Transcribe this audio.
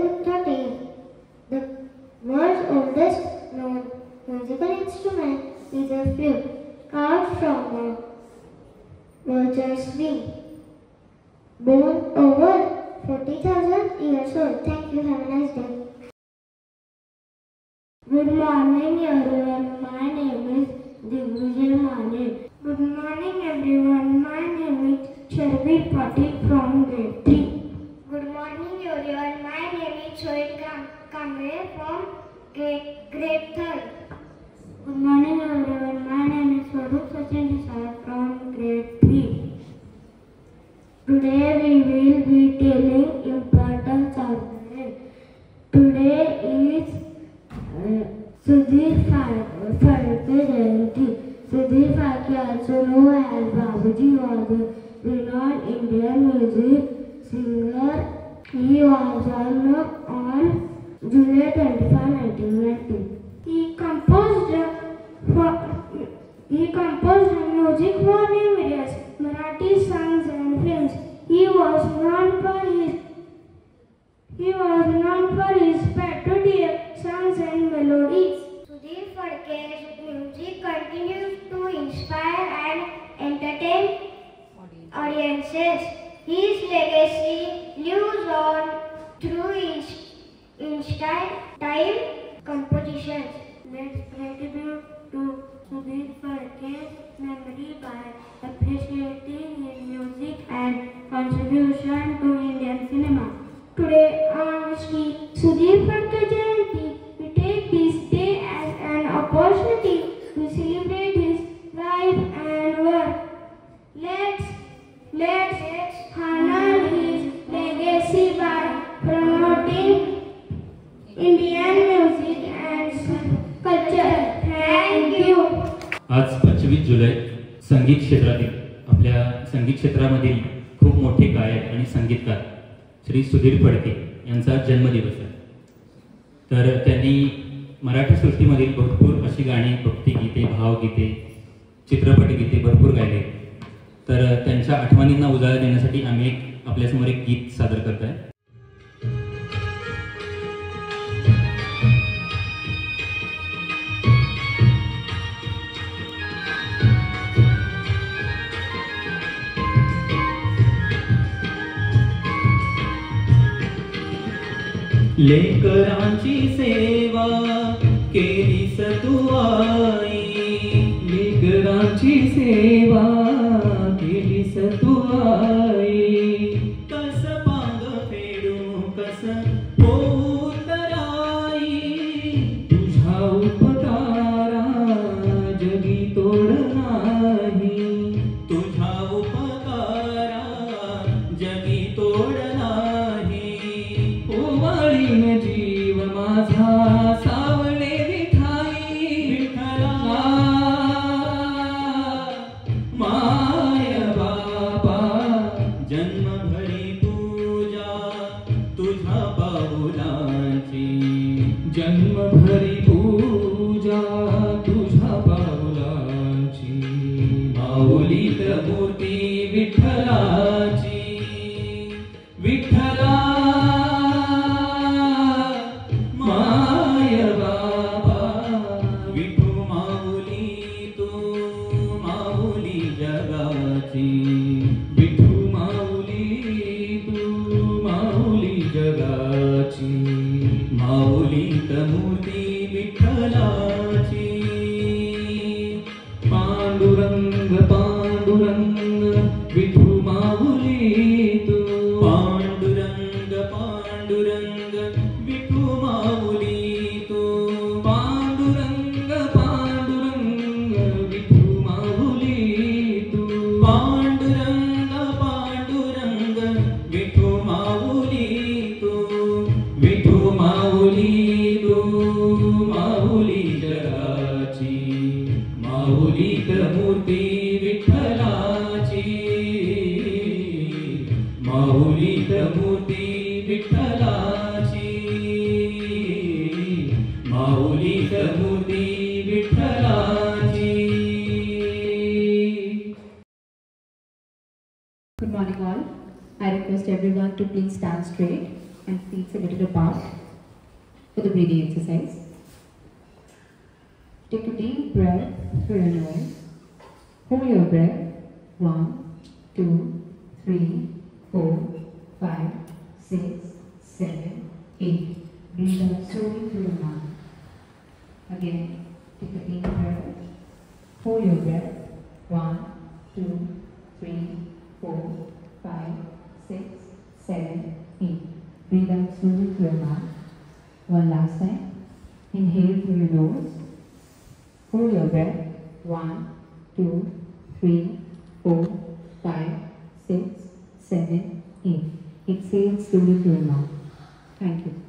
Uttati. The world's oldest known musical instrument is a flute carved from a vulture's wing. Born over 40,000 years old. Thank you. Have a nice day. Good morning everyone. My name is Digvijay Mane. Good morning everyone. My name is Sharbir Patil from grade 3. Good morning everyone. My name is Shoaib Kamre from grade 3rd. Good morning everyone. My name is Swarup Sachin Desai from grade 3. Today we will be telling importance of rain. Today is Sudhir Phadke Jayanti. Sudhir Phadke, also known as Babuji, was a renowned Indian music singer. He was born on July 25, 1990. He composed music for numerous Marathi songs and films. He was known for his patriotic songs and melodies. Sudhir Phadke's music continues to inspire and entertain audiences. His legacy lives on through his style compositions. Let's pay tribute to Sudhir Phadke's memory by appreciating his music and contribution to Indian cinema. Today on Shri Sudhir Phadke Jayanti, we take this day as an opportunity to celebrate his life and work. Let's honor his legacy by promoting Indian music and culture. Thank you. आज 25 जुलै संगीत क्षेत्रातील आपल्या संगीत क्षेत्रामधील खूप मोठे गायक आणि संगीतकार श्री सुधीर फडके यांचा जन्मदिवस आहे. तर त्यांनी मराठी सृष्टीमधील भरपूर अशी गाणी, भक्तिगीते, भावगीते, चित्रपट गीते भरपूर गायले. तर त्यांच्या आठवणींना उजाळा देण्यासाठी आम्ही आपल्यासमोर एक गीत सादर करत आहे. लेकरांची सेवा केलीस तू आई, लेकरांची सेवा केलीस तू आई. कस पांग फेडू कस होऊ तराई, तुझ्या उपकारा जगी तोड नाही, तुझ्या उपकारा जगी तोड नाही. ओवाळीन जीव माझा सावळे विठाई, विठ्ठला माय बापा जन्मभरी पूजा तुझ्या पाऊलांची, जन्मभरी पूजा तुझ्या पाऊलांची. माऊलीत मूर्ती विठ्ठलाची, विठ्ठला माय बाबा. विठू माऊली तू माऊली जगाची, विठू माऊली तू माऊली जगाची. माऊलीत मूर्ती विठ्ठलाची. पांडुरंग पांडुरंग विठू माऊली तू, पांडुरंग पांडुरंग विठू माऊली तू. पांडुरंग पांडुरंग विठू माऊली तू, पांडुरंग पांडुरंग विठू माऊली तू. विठू माऊली तू माऊली जगाची, माऊलीत मूर्ती विठ्ठलाची, माऊलीत मूर्ती विठ्ठलाची, माऊलीत मूर्ती विठ्ठलाची. Good morning all. I request everyone to please stand straight and feet feet a little apart for the breathing exercise. Take a deep breath through your nose. Hold your breath. 1, 2, 3, 4, 5, 6, 7, 8. Breathe out slowly through your mouth. Again, take a deep breath. Hold your breath. 1, 2, 3, 4, 5, 6, 7, 8. Breathe out slowly through your mouth. One last time. Inhale through your nose. Hold your breath. 1, 2, 3, 4, 5, 6, 7, 8. Exhale slowly through your mouth. Thank you.